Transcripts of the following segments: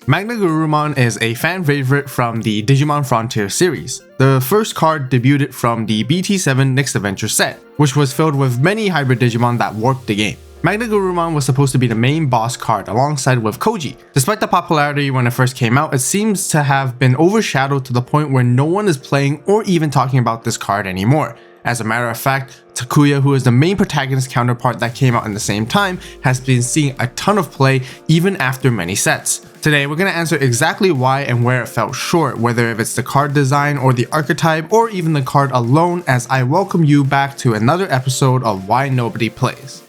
MagnaGarurumon is a fan favorite from the Digimon Frontier series. The first card debuted from the BT7 Next Adventure set, which was filled with many hybrid Digimon that warped the game. MagnaGarurumon was supposed to be the main boss card alongside with Koji. Despite the popularity when it first came out, it seems to have been overshadowed to the point where no one is playing or even talking about this card anymore. As a matter of fact, Takuya, who is the main protagonist counterpart that came out in the same time, has been seeing a ton of play even after many sets. Today, we're going to answer exactly why and where it fell short, whether if it's the card design or the archetype or even the card alone, as I welcome you back to another episode of Why Nobody Plays.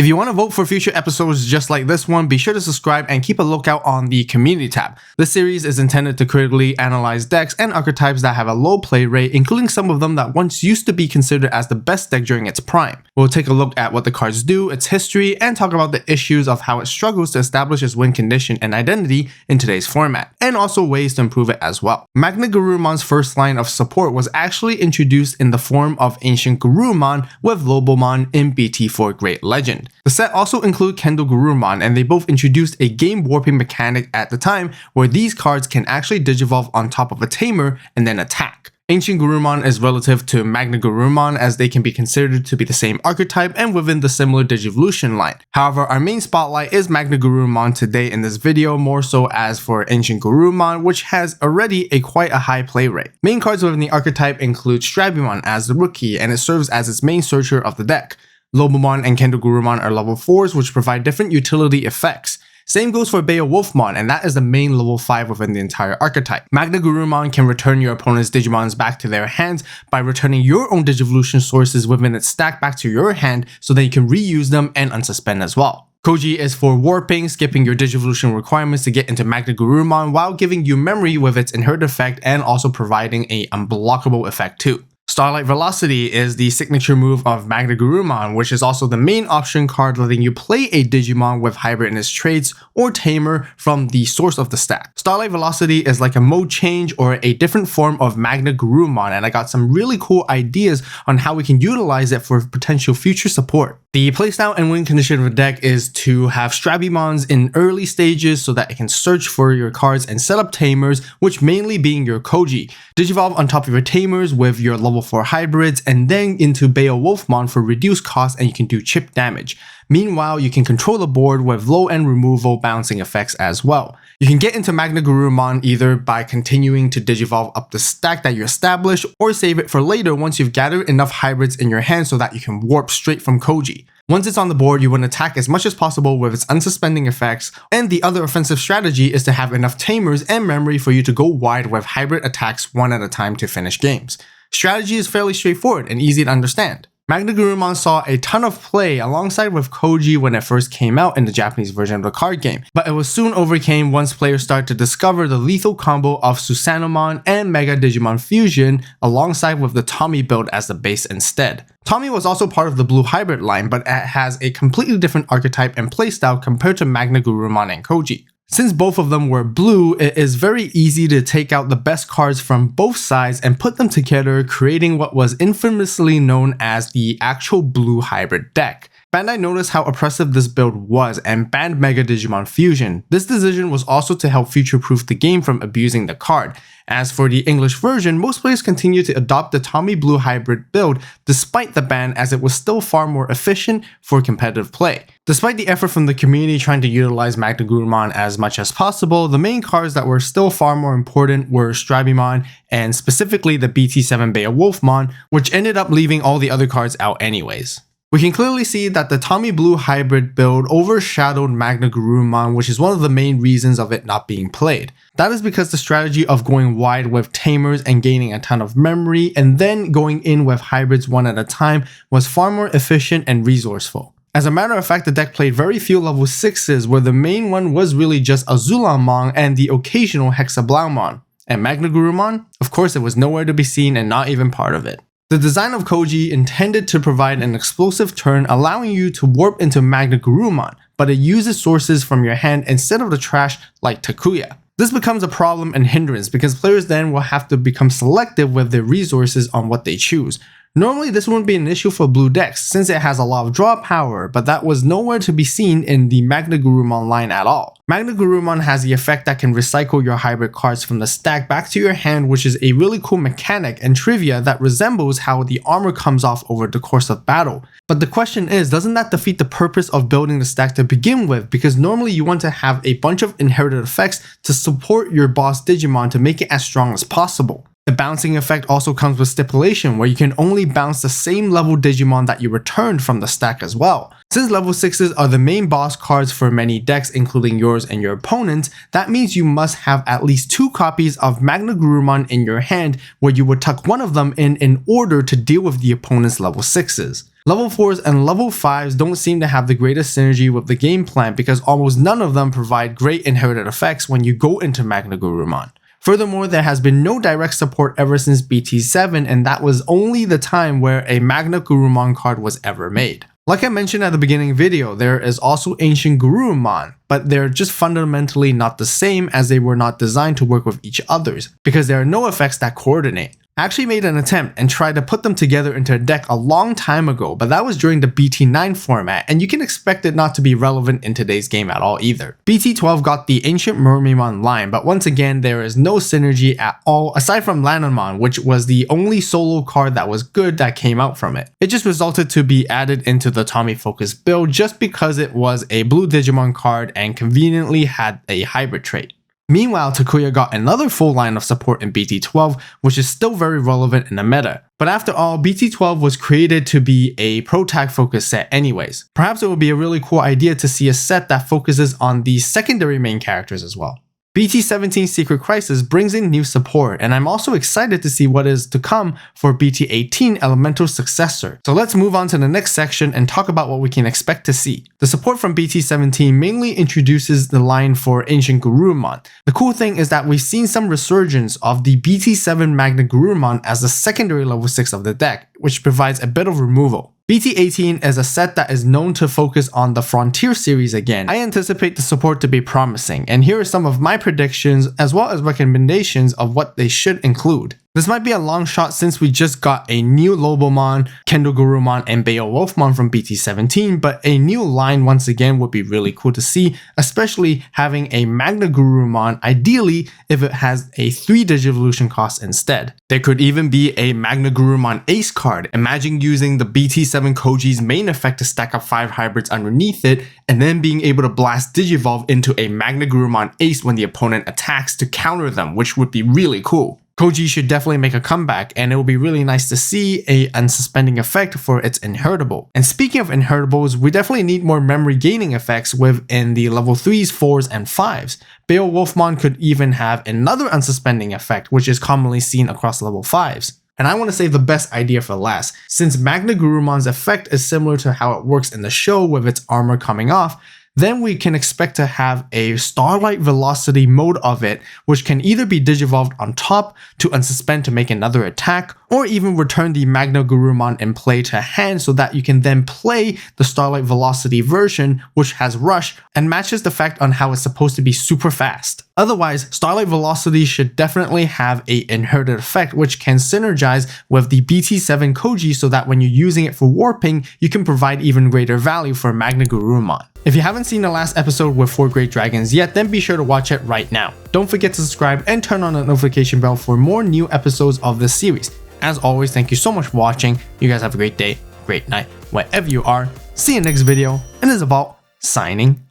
If you want to vote for future episodes just like this one, be sure to subscribe and keep a lookout on the community tab. This series is intended to critically analyze decks and archetypes that have a low play rate, including some of them that once used to be considered as the best deck during its prime. We'll take a look at what the cards do, its history, and talk about the issues of how it struggles to establish its win condition and identity in today's format, and also ways to improve it as well. MagnaGarurumon's first line of support was actually introduced in the form of ancientgarurumon with Lobomon in BT4 Great Legend. The set also include Garurumon, and they both introduced a game warping mechanic at the time where these cards can actually digivolve on top of a tamer and then attack. ancientgarurumon is relative to MagnaGarurumon as they can be considered to be the same archetype and within the similar Digivolution line. However, our main spotlight is MagnaGarurumon today in this video, more so as for ancientgarurumon, which has already quite a high play rate. Main cards within the archetype include Strabimon as the rookie, and it serves as its main searcher of the deck. Lobomon and Garurumon are level 4s, which provide different utility effects. Same goes for Beowulfmon, and that is the main level 5 within the entire archetype. MagnaGarurumon can return your opponent's Digimons back to their hands by returning your own Digivolution sources within its stack back to your hand so that you can reuse them and unsuspend as well. Koji is for warping, skipping your Digivolution requirements to get into MagnaGarurumon while giving you memory with its inherent effect and also providing an unblockable effect too. Starlight Velocity is the signature move of MagnaGarurumon, which is also the main option card letting you play a Digimon with hybrid in its traits or tamer from the source of the stack. Starlight Velocity is like a mode change or a different form of MagnaGarurumon, and I got some really cool ideas on how we can utilize it for potential future support. The playstyle and win condition of the deck is to have Strabimons in early stages so that it can search for your cards and set up tamers, which mainly being your Koji. Digivolve on top of your tamers with your level 4 hybrids, and then into Beowulfmon for reduced cost and you can do chip damage. Meanwhile, you can control the board with low-end removal bouncing effects as well. You can get into MagnaGarurumon either by continuing to digivolve up the stack that you establish, or save it for later once you've gathered enough hybrids in your hand so that you can warp straight from Koji. Once it's on the board, you want to attack as much as possible with its unsuspending effects, and the other offensive strategy is to have enough tamers and memory for you to go wide with hybrid attacks one at a time to finish games. Strategy is fairly straightforward and easy to understand. MagnaGarurumon saw a ton of play alongside with Koji when it first came out in the Japanese version of the card game, but it was soon overcame once players started to discover the lethal combo of Susanomon and Mega Digimon Fusion alongside with the Tommy build as the base instead. Tommy was also part of the Blue Hybrid line, but it has a completely different archetype and playstyle compared to MagnaGarurumon and Koji. Since both of them were blue, it is very easy to take out the best cards from both sides and put them together, creating what was infamously known as the actual blue hybrid deck. Bandai noticed how oppressive this build was and banned Mega Digimon Fusion. This decision was also to help future-proof the game from abusing the card. As for the English version, most players continue to adopt the Tommy Blue hybrid build despite the ban, as it was still far more efficient for competitive play. Despite the effort from the community trying to utilize MagnaGarurumon as much as possible, the main cards that were still far more important were Strabimon and specifically the BT7 Beowulfmon, which ended up leaving all the other cards out anyways. We can clearly see that the Tommy Blue hybrid build overshadowed MagnaGarurumon, which is one of the main reasons of it not being played. That is because the strategy of going wide with tamers and gaining a ton of memory and then going in with hybrids one at a time was far more efficient and resourceful. As a matter of fact, the deck played very few level 6s, where the main one was really just Azulamon and the occasional Hexablaumon. And MagnaGarurumon? Of course, it was nowhere to be seen and not even part of it. The design of Koji intended to provide an explosive turn, allowing you to warp into MagnaGarurumon, but it uses sources from your hand instead of the trash like Takuya. This becomes a problem and hindrance because players then will have to become selective with their resources on what they choose. Normally this wouldn't be an issue for blue decks since it has a lot of draw power, but that was nowhere to be seen in the MagnaGarurumon line at all. MagnaGarurumon has the effect that can recycle your hybrid cards from the stack back to your hand, which is a really cool mechanic and trivia that resembles how the armor comes off over the course of battle. But the question is, doesn't that defeat the purpose of building the stack to begin with? Because normally you want to have a bunch of inherited effects to support your boss Digimon to make it as strong as possible. The bouncing effect also comes with stipulation where you can only bounce the same level Digimon that you returned from the stack as well. Since level 6s are the main boss cards for many decks including yours and your opponent's, that means you must have at least 2 copies of MagnaGarurumon in your hand where you would tuck one of them in order to deal with the opponent's level 6s. Level 4s and level 5s don't seem to have the greatest synergy with the game plan because almost none of them provide great inherited effects when you go into MagnaGarurumon. Furthermore, there has been no direct support ever since BT7, and that was only the time where a MagnaGarurumon card was ever made. Like I mentioned at the beginning video, there is also AncientGarurumon, but they're just fundamentally not the same as they were not designed to work with each other's, because there are no effects that coordinate. I actually made an attempt and tried to put them together into a deck a long time ago, but that was during the BT9 format, and you can expect it not to be relevant in today's game at all either. BT12 got the AncientGarurumon line, but once again there is no synergy at all aside from Lanamon, which was the only solo card that was good that came out from it. It just resulted to be added into the Tommy Focus build just because it was a blue Digimon card and conveniently had a hybrid trait. Meanwhile, Takuya got another full line of support in BT12, which is still very relevant in the meta. But after all, BT12 was created to be a pro-tag focused set anyways. Perhaps it would be a really cool idea to see a set that focuses on the secondary main characters as well. BT17 Secret Crisis brings in new support, and I'm also excited to see what is to come for BT18 Elemental Successor. So let's move on to the next section and talk about what we can expect to see. The support from BT17 mainly introduces the line for AncientGarurumon. The cool thing is that we've seen some resurgence of the BT7 MagnaGarurumon as the secondary level 6 of the deck, which provides a bit of removal. BT18 is a set that is known to focus on the Frontier series again. I anticipate the support to be promising, and here are some of my predictions as well as recommendations of what they should include. This might be a long shot since we just got a new Lobomon, KendoGarurumon, and Beowulfmon from BT17, but a new line once again would be really cool to see, especially having a MagnaGarurumon, ideally if it has a 3 Digivolution cost instead. There could even be a MagnaGarurumon Ace card. Imagine using the BT7 Koji's main effect to stack up 5 hybrids underneath it, and then being able to blast Digivolve into a MagnaGarurumon Ace when the opponent attacks to counter them, which would be really cool. Koji should definitely make a comeback, and it will be really nice to see a unsuspending effect for its inheritable. And speaking of inheritables, we definitely need more memory gaining effects within the level 3s, 4s, and 5s. Beowulfmon could even have another unsuspending effect, which is commonly seen across level 5s. And I want to save the best idea for last. Since MagnaGarurumon's effect is similar to how it works in the show with its armor coming off, then we can expect to have a Starlight Velocity mode of it, which can either be digivolved on top to unsuspend to make another attack, or even return the MagnaGarurumon in play to hand so that you can then play the Starlight Velocity version, which has Rush and matches the fact on how it's supposed to be super fast. Otherwise, Starlight Velocity should definitely have a inherited effect which can synergize with the BT7 Koji so that when you're using it for warping, you can provide even greater value for MagnaGarurumon. If you haven't seen the last episode with 4 Great Dragons yet, then be sure to watch it right now. Don't forget to subscribe and turn on the notification bell for more new episodes of this series. As always, thank you so much for watching. You guys have a great day, great night, wherever you are. See you next video, and this is AVAULT signing